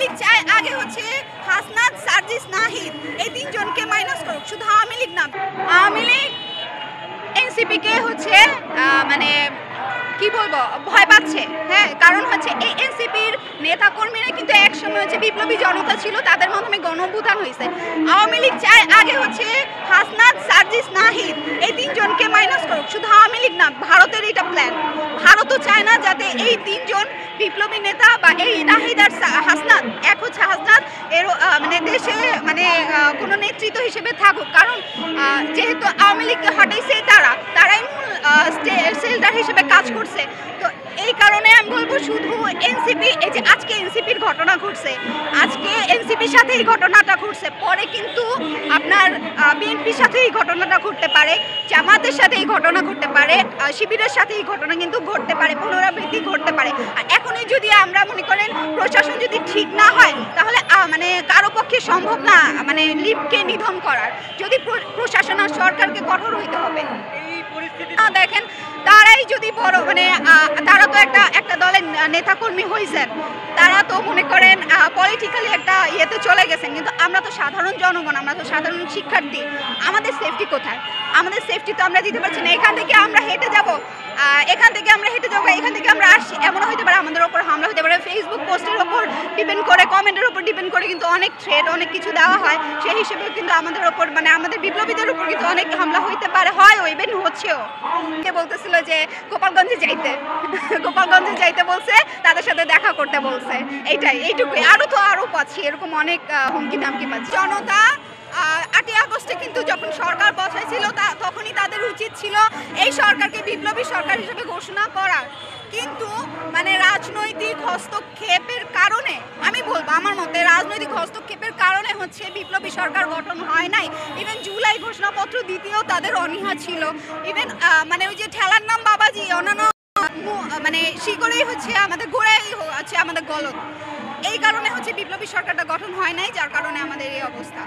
লীগ চায় আগে হচ্ছে হাসনাত, সার্জিস, নাহিদ এই তিনজনকে মাইনাস করুক, শুধু আওয়ামী লীগ না। আওয়ামী লীগ এনসিপি কে হচ্ছে মানে কি বলবো ভয় পাচ্ছে, হ্যাঁ, কারণ হচ্ছে এই এনসিপির নেতা কর্মীরা কিন্তু একসময় হচ্ছে বিপ্লবী জনতা ছিল, তাদের মাধ্যমে গণঅভ্যুত্থান হয়েছে। আওয়ামী লীগ চায় আগে হচ্ছে হাসনাত, সার্জিস, নাহিদ এই তিনজনকে মাইনাস করুক, শুধু আওয়ামী লীগ না, ভারতের এটা প্ল্যান। ভারতও চায় না যাতে এই তিনজন বিপ্লবী নেতা বা এই নাহিদ আর হাসনাত, এক হচ্ছে হাসনাত এর মানে দেশে মানে কোনো নেতৃত্ব হিসেবে থাকুক, কারণ যেহেতু আওয়ামী লীগকে হটাইছে তারাই মূল সেল্টার হিসেবে কাজ করছে। তো এই কারণে আমি বলবো শুধু এনসিপি, এই যে আজকে এনসিপির ঘটনা ঘটছে, আজকে এনসিপির সাথে এই ঘটনাটা ঘটছে, পরে কিন্তু আপনার বিএনপির সাথে এই ঘটনাটা ঘটতে পারে, জামাতের সাথে এই ঘটনা ঘটতে পারে, শিবিরের সাথে এই ঘটনা কিন্তু ঘটতে পারে, পুনরাবৃত্তি ঘটতে পারে। আর এখনই যদি আমরা মনে করেন প্রশাসন যদি ঠিক না হয়, তাহলে মানে কারো পক্ষে সম্ভব না মানে লিগকে নিধন করার। যদি প্রশাসন আর সরকারকে কঠোর হইতে হবে। দেখেন তারাই যদি বড় মানে তারা তো একটা দলের নেতাকর্মী হয়েছেন, তারা তো মনে করেন পলিটিক্যালি একটা ইয়েতে চলে গেছেন, কিন্তু আমরা তো সাধারণ জনগণ, আমরা তো সাধারণ শিক্ষার্থী, আমাদের সেফটি কোথায়? আমাদের সেফটি তো আমরা দিতে পারছি না। এখান থেকে আমরা হেঁটে যাব, এখান থেকে আমরা আসছি, এমনও হতে পারে আমাদের ওপর হামলা হতে পারে। ফেসবুক পোস্টের ওপর ডিপেন্ড করে, কমেন্টের ওপর ডিপেন্ড করে কিন্তু অনেক থ্রেট, অনেক কিছু দেওয়া হয়, সেই হিসেবে কিন্তু আমাদের ওপর মানে আমাদের বিপ্লবীদের উপর কিন্তু অনেক হামলা হইতে পারে, হয় ইভেন হচ্ছেও। কে বলতেছিল যে গোপালগঞ্জে যাইতে বলছে, তাদের সাথে দেখা করতে বলছে, এইটুকুই। আরো পাচ্ছি এরকম অনেক হুমকি দামকি পাচ্ছি। জনতা 8ই আগস্টে কিন্তু যখন সরকার বসাইছিল তখনই তাদের উচিত ছিল এই সরকারকে বিপ্লবী সরকার হিসেবে ঘোষণা করার, কিন্তু মানে রাজনৈতিক হস্তক্ষেপের কারণে, আমি বলবো আমার মতে রাজনৈতিক হস্তক্ষেপের কারণে হচ্ছে বিপ্লবী সরকার গঠন হয় নাই। ইভেন জুলাই ঘোষণাপত্র দিতেও তাদের অনীহা ছিল। ইভেন মানে ওই যে ঠেলার নাম বাবাজি, অন্যান্য মানে শিকড়েই হচ্ছে আমাদের গোড়াই হচ্ছে আমাদের গলত। এই কারণে হচ্ছে বিপ্লবী সরকারটা গঠন হয় নাই, যার কারণে আমাদের এই অবস্থা।